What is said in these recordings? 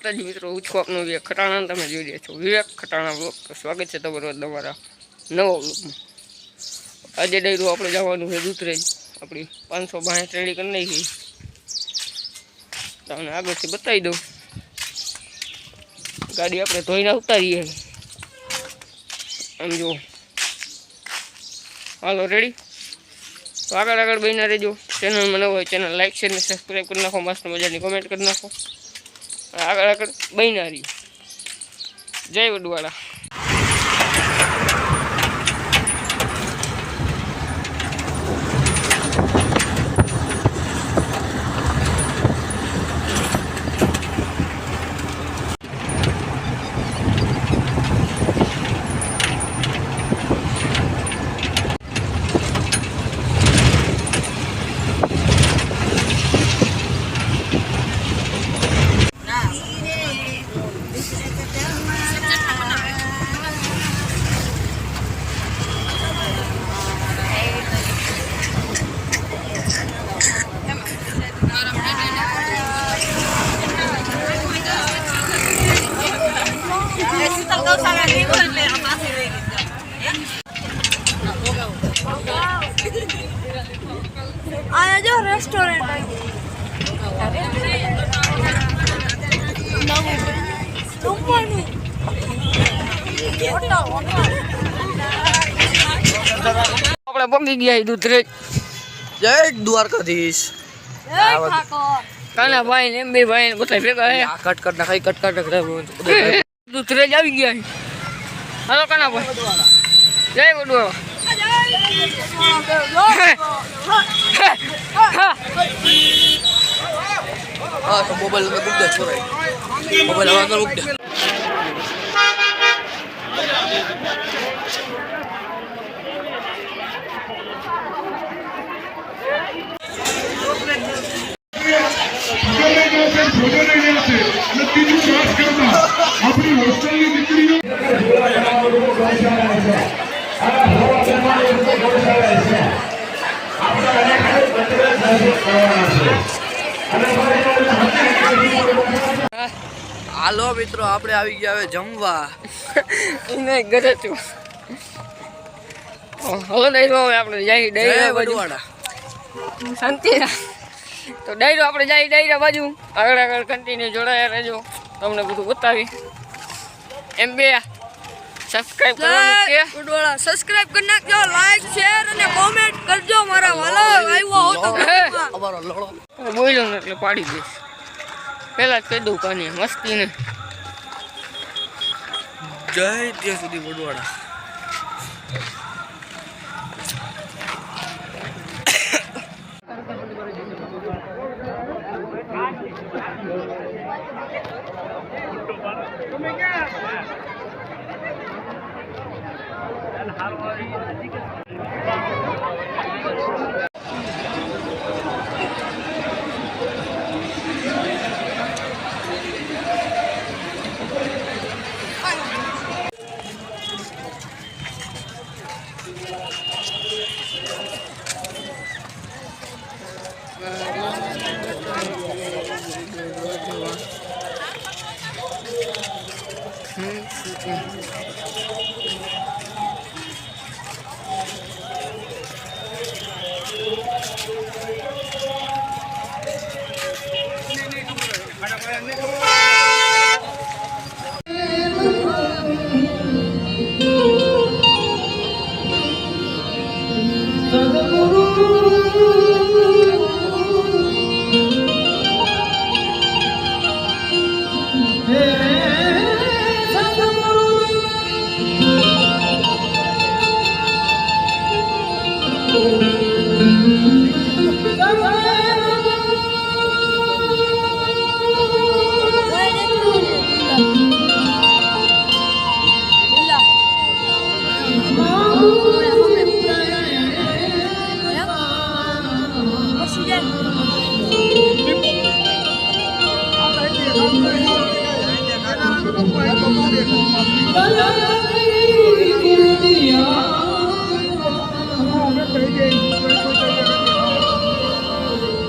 માતાજી મિત્રો, ઉછકોપનો વિવેક ખટાણા તમે જોઈ રહ્યા છો વિવેક ખટાણા બ્લોગ. તો સ્વાગત છે તમારું તમારા નવો બ્લોગમાં. આજે ડાયરું આપણે જવાનું છે દૂધરેજ, આપણી 562 રેડી કરી નાખી. તમને આગળથી બતાવી દઉં. ગાડી આપણે ધોઈને ઉતારીએ આમ જુઓ. હાલો રેડી. તો આગળ બહીના રહેજો. ચેનલમાં નવો હોય ચેનલ લાઈક શેર ને સબસ્ક્રાઈબ કરી નાખો. મસ્ત મજાની કોમેન્ટ કરી નાખો. આગળ બહીના રહી. જય વડવાળા. आया जो रेस्टोरेंट આપણે પગી ગયા દૂધરેજ. જય દ્વારકાધીશ. કાના ભાઈ ને બે ભાઈ ને બધા ભેગા હે. કટ નાખાય દૂધરેજ આવી ગયા. હાલો કાના ભાઈ. જય વડવાળા. હા તો મોબાઈલ મૂક દે છોરાય. મોબાઈલ હવે આગળ મૂક દે. હાલો મિત્રો, આપણે આવી ગયા હવે જમવા. એને ઘરે છું. હલો ડાયરો, હવે આપણે જઈ ડાયરા વડવાળા. શાંતિ. તો ડાયરો આપણે જઈ ડાયરા બાજુ. આગળ કન્ટિન્યુ જોડાયા રહેજો. તમને બધું બતાવી. એમ બે સબસ્ક્રાઇબ કરવાનું કે વડવાળા સબસ્ક્રાઇબ કરી નાખજો, લાઈક શેર અને કોમેન્ટ કરજો. મારા વાલો આવ્યો હો તો અમારો લડો બોલ્યો ને એટલે પાડી દઈશ. પહેલા જ કહી દઉં કાની મસ્તી ને. જય ત્યાં સુધી વડવાળા.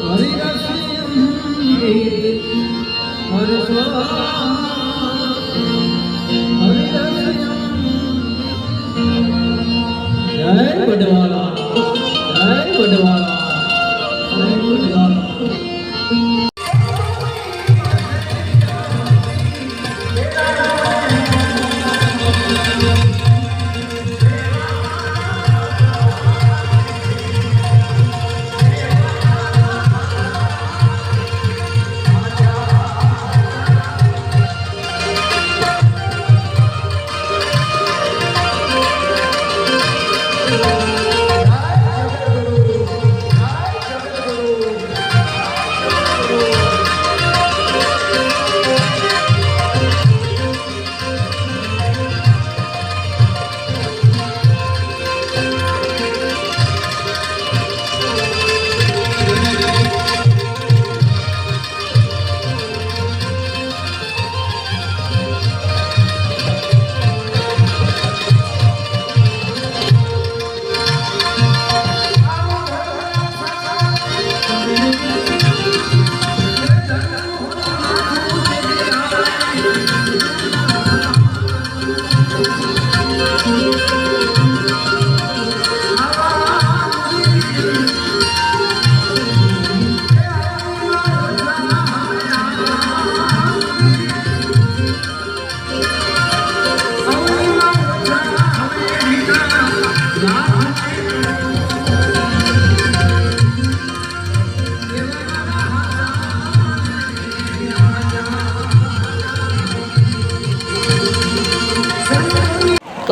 હરિ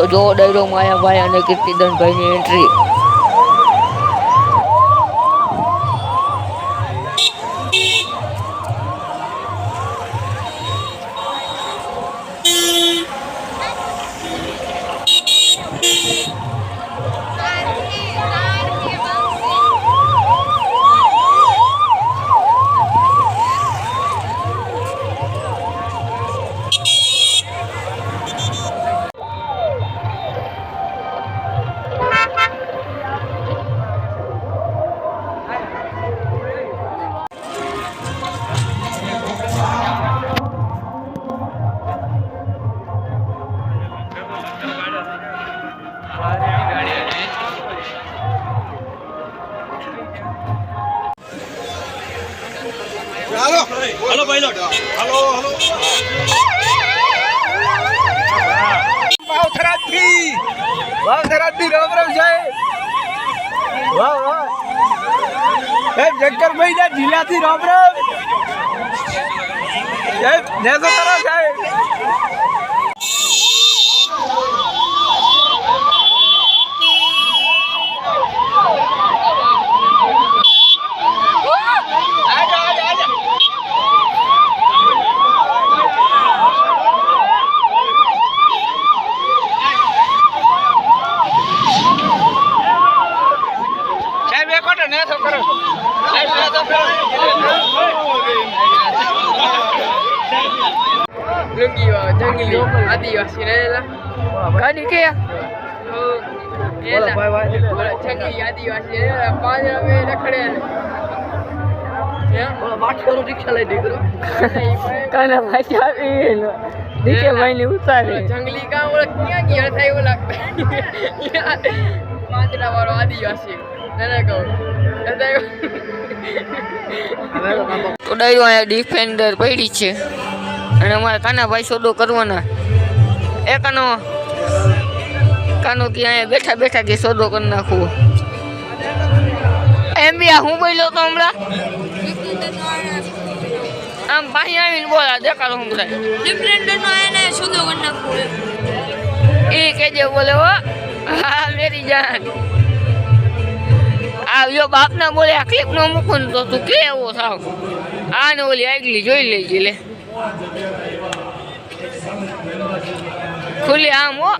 જો ડાયરો માયાભાઈ અને કીર્તિદાનભાઈની entry. Hello pilot hello hello वाह थरादी राम राम साहेब वाह वाह ए जक्कर भाई जा जिला थी राम राम साहेब देखो करो साहेब લુંગી જંગલી આદિવાસી રહેલા ગાડી કે જંગલી આદિવાસી રહેલા પાંજરા મેં રખડે रिक्शा लई દીકરો કાના ભાઈ આવી દીકે ભાઈ ને ઉતારે જંગલી કામ ઓલા ક્યાં ગયા થાય એવું લાગતા પાંજરા વાળો આદિવાસી એને કહું તો ડાયરો અહીંયા ડિફેન્ડર પડી છે અને અમારા કાનાભાઈ સોદો કરવાના એ કાનો કે અહીંયા બેઠા બેઠા કે સોદો કરી નાખવો એમ બી આ હું બોલ્યો તો હમણાં આમ પાણી આવીને બોલા દેખાડો હમણાં ડિફરેન્ડરનો એને સુધો કરી નાખવો એ કેજે બોલે હો હા મેરી જાન આવ્યો બાપ ના બોલે આ ક્લિપ નો મૂકો ને તો તું કેવો થાવ આ ને ઓલી આગલી જોઈ લેજે લે ખુલ્લી આમ હો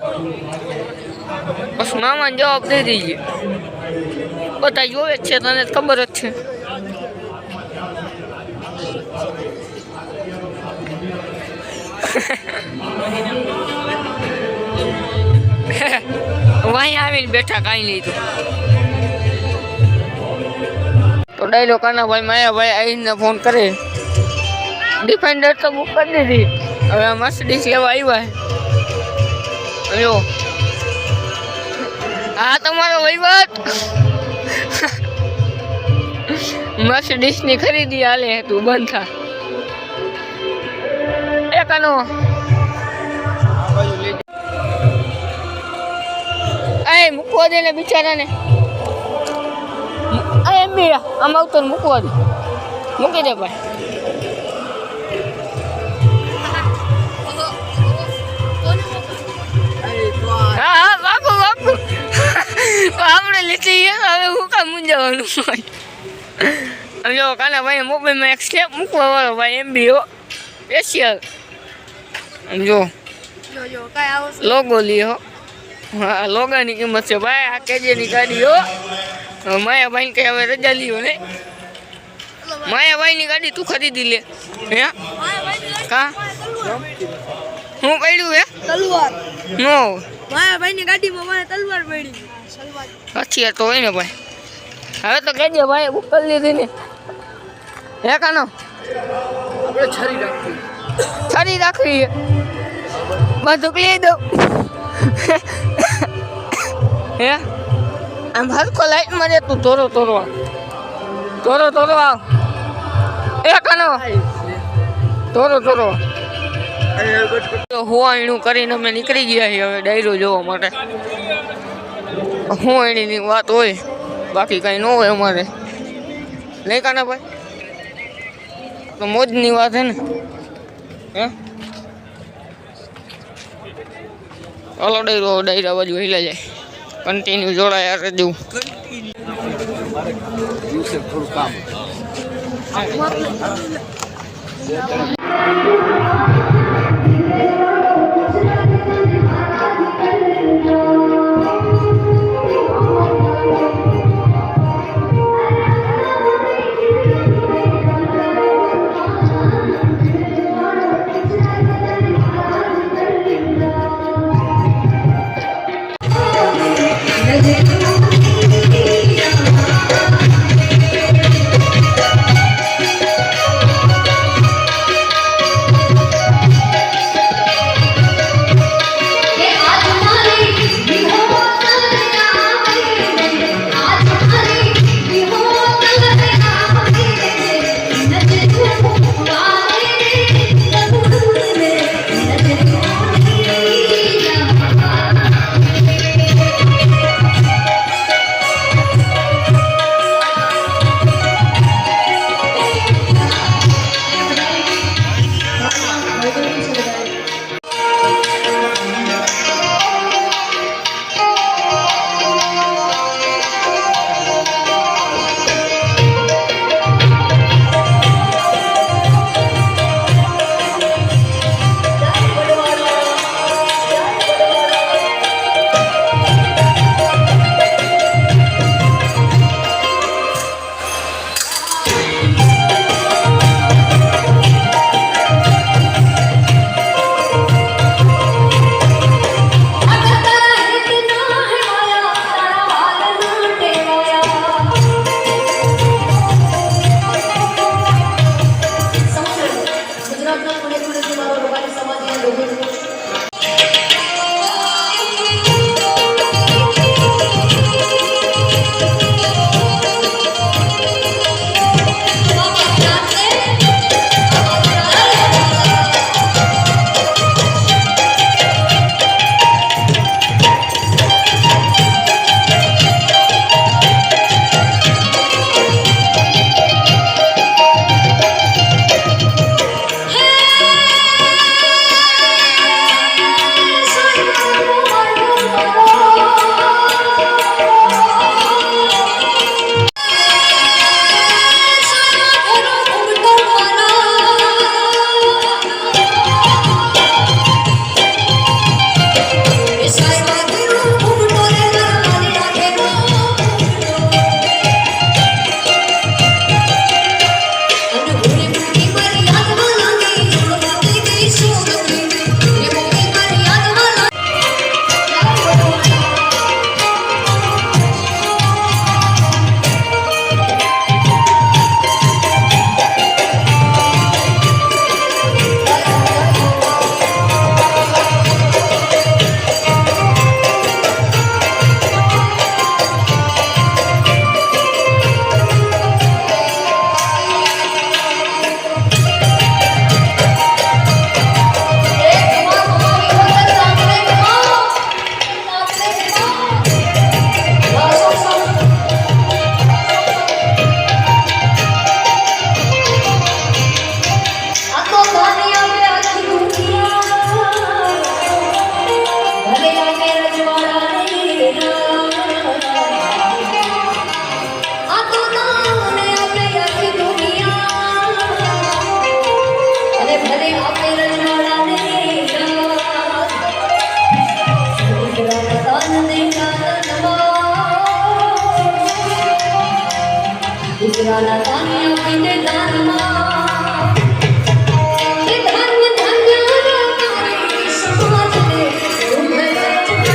બસ મામાને જવાબ દઈ દીજે બધા જોવે જ છે તને ખબર જ છે વાંઈ આવીને બેઠા કાંઈ નહીં તો ડાયલો કાનાભાઈ માયાભાઈ આવીને ફોન કરે ડિફેન્ડર તો બુક કરી દીધી હવે મર્સિડીઝ લેવા આવ્યા જો હા તમારો વહીવટ મર્સિડીઝની ખરીદી હાલે તું બંધ થા એ કાનો એ મૂકવા દે ને બિચારાને એમ બી આમ આવતો મૂકવા દે મૂકી દે ભાઈ હા હા વાગો વાગો આપણે લીધી હવે હું કામ મૂંઝાવાનું હોય જો કાનાભાઈ મોબાઈલમાં એક સ્ટેપ મૂકવા વાળો ભાઈ એમ બી હો સ્પેશિયલ જો લોગો લ્યો હા લોગાની કિંમત છે ભાઈ આ કેજેની ગાડી હો માયાભાઈ કે હવે રજા લ્યો ને માયાભાઈની ગાડી તું ખરીદી લે હે કા હું પડ્યું હે તલવાર નો માયાભાઈની ગાડીમાં મારે તલવાર પડી હથિયાર તો હોય ને ભાઈ હવે તો કહેજે ભાઈ બુક કરી લીધી ને હે કાનો આપણે છરી રાખવી બધું લઈ દઉં હે આમ હલકો લાઈટમાં રે તું તોરો આવ એ કાનો તોરો હોવાણીનું કરીને અમે નીકળી ગયા છીએ હવે ડાયરો જોવા માટે હોવાણીની વાત હોય બાકી કાંઈ ન હોય અમારે નહીં કાના ભાઈ તો મોજની વાત હે ને હે હાલો ડાયરા બાજુ હિલા જાય કન્ટિન્યુ જોડાયા રહેજો. થોડું કામ ગુજરાના તાનિયા પીને દાનમાં કે ધન્ય ધન્ય તારી સમાજને ઉભરે તારી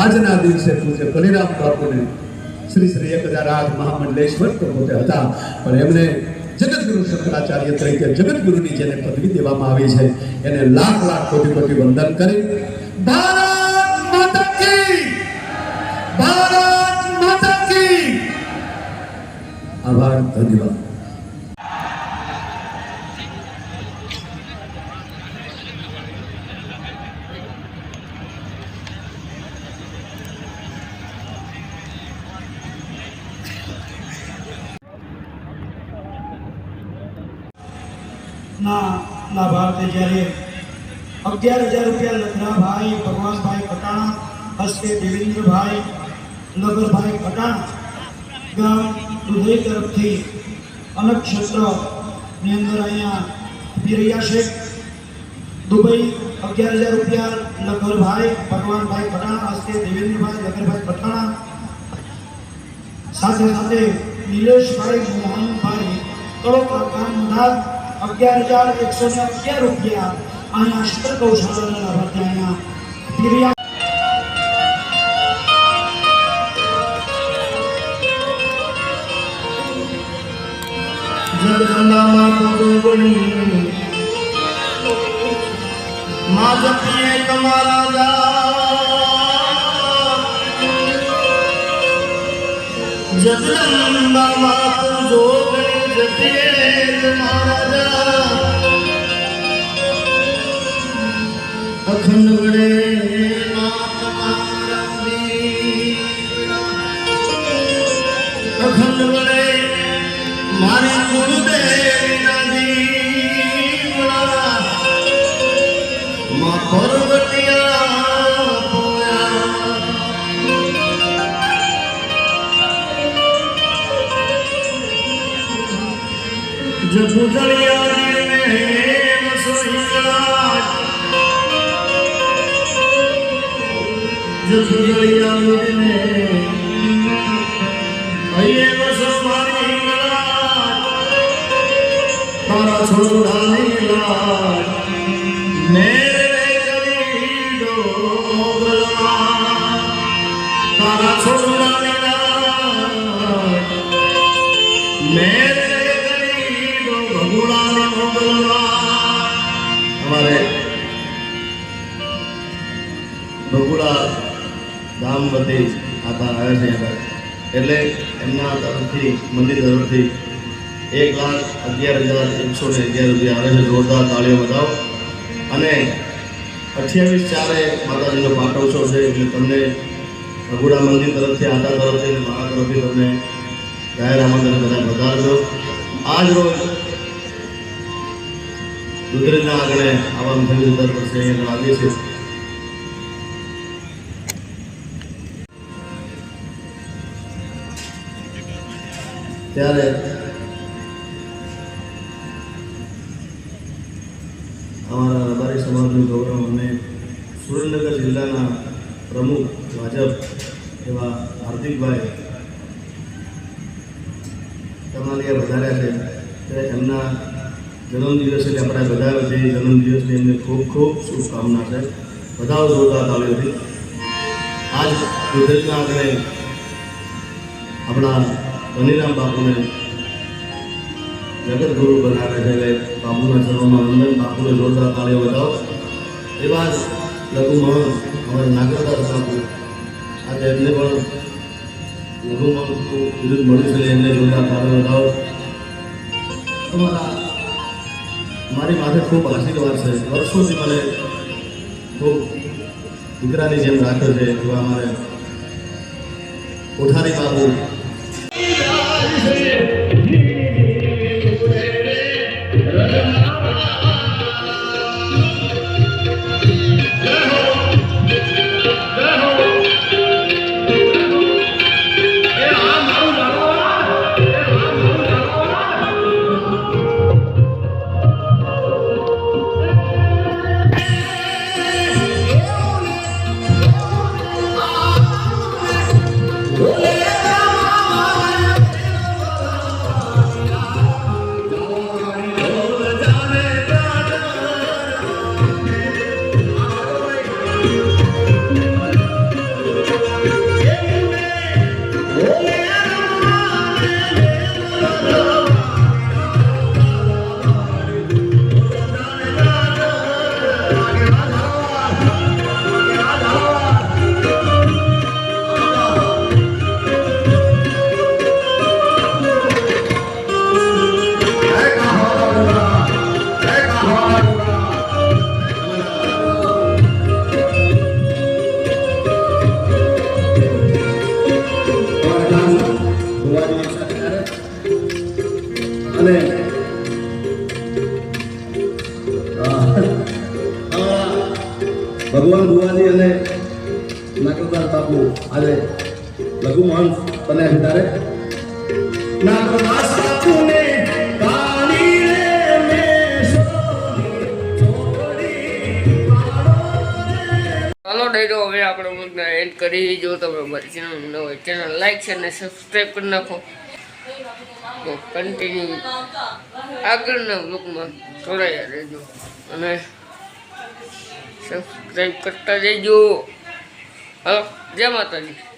આજના દિવસે પૂજ્ય કનીરામ બાપુને શ્રી શ્રી 1008 મહામંડલેશ્વર તો પોતે હતા, પણ એમને જગતગુરુ શંકરાચાર્ય તરીકે જગતગુરુની જેને પદવી દેવામાં આવી છે એને લાખ લાખ કોટી કોટી વંદન કરી ભારત માતા કી, ભારત માતા કી. આભાર, ધન્યવાદ. ના ભારતે જ્યારે 11,000 રૂપિયા લખરાભાઈ ભગવાનભાઈ પટાણા હસ્તે દેવેન્દ્રભાઈ નગરભાઈ પટાણા ગામ દુધઈ તરફથી અલગ ક્ષેત્રની અંદર અહીંયા આપી રહ્યા છે. દુબઈ 11,000 રૂપિયા નગરભાઈ ભગવાનભાઈ પટાણા હસ્તે દેવેન્દ્રભાઈ નગરભાઈ પટાણા, સાથે સાથે નિલેશભાઈ મોહનભાઈ કડોકા ગામ મધાર 11,111 રૂપિયા અહીંયા શીતળ ગૌશાળાના લાભાર્થી અહીંયા આપી રહ્યા. જગદંબામાં પૂજોગણી માં જપીએ તમારા જગદંબામાં પૂજોગણી જપીએ તમારા અખંડ વડે અખંડ વડે મારી કુળદેવીના દીવડા માં પર્વતિયા પોયા જપુતળિયા જગદળિયા મીરને હૈયે વસો મારી લાજ તારા છોડાની લાજ મેરે કરી દો ગલમાં તારા છોડાની લાજ મેરે કરી દો ભગુડાની મોગલમાં. અમારે ભગુડા ધામ વતી આતા આવે છે એટલે એમના તરફથી મંદિર તરફથી 1,11,111 રૂપિયા આવે છે. જોરદાર તાળીઓ બતાવો. અને 28/4 માતાજીનો પાટોત્સવ છે એટલે તમને ભગુડા મંદિર તરફથી આતા તરફથી અને મારા તરફથી તમને જાહેર આમંત્રણ બધા વધારજો. આજ રોજ દુધરેજના આંગણે આવવાનું થયું દર વર્ષે અહીંયા આવીએ છીએ. ત્યારે અમારા રબારી સમાજનું ગૌરવ અને સુરેન્દ્રનગર જિલ્લાના પ્રમુખ ભાજપ એવા હાર્દિકભાઈ કમાલિયા વધાર્યા છે ત્યારે એમના જન્મદિવસ એટલે આપણા બધા જે જન્મદિવસની એમને ખૂબ ખૂબ શુભકામના છે. બધા જોરદાર તાળીઓથી આજ ગુજરાતના આગળ આપણા ધનીરામ બાપુને જગતગુરુ બનાવે છે. એટલે બાપુના ચરણોમાં વંદન, બાપુને જોરદાર તાળીઓ બતાવો. એવા જ લઘુમહંત અમારા નાગરદાસ બાપુ, આજે એમને પણ લઘુમહંતનું બિરુદ મળ્યું છે. એમને જોરદાર તાળીઓ બતાવો. મારી માથે ખૂબ આશીર્વાદ છે. વર્ષોથી મને ખૂબ દીકરાની જેમ રાખ્યો છે. એવા અમારે કોઠારી બાપુ અને ભગવાન ભુવાજી અને નાગરદાસ બાપુ આજે લઘુમહંત બન્યા છે. ત્યારે નાગરદાસ બાપુને કાળી રે ચાલો ડાયરો, હવે આપણે વ્લોગને એન્ડ કરી. જો તમે અમારી ચેનલ ન હોય ચેનલ લાઈક છે અને સબસ્ક્રાઈબ કરી નાખો. તો કન્ટિન્યુ આગળના વ્લોગમાં જોડાયા રહેજો અને સબસ્ક્રાઈબ કરતા જજો. હાલો, જય માતાજી.